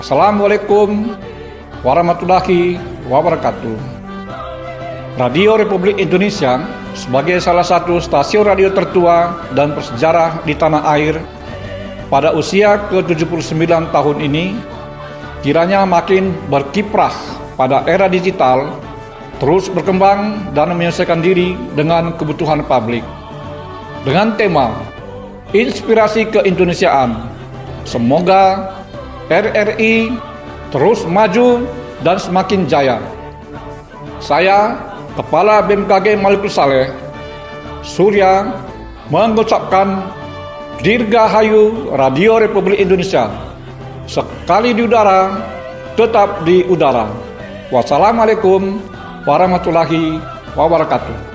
Assalamualaikum warahmatullahi wabarakatuh. Radio Republik Indonesia sebagai salah satu stasiun radio tertua dan bersejarah di tanah air pada usia ke-79 tahun ini kiranya makin berkiprah pada era digital, terus berkembang dan menyelesaikan diri dengan kebutuhan publik. Dengan tema Inspirasi Keindonesiaan, semoga RRI terus maju dan semakin jaya. Saya, Kepala BMKG Maluku Saleh, Surya, mengucapkan Dirgahayu Radio Republik Indonesia. Sekali di udara, tetap di udara. Wassalamualaikum warahmatullahi wabarakatuh.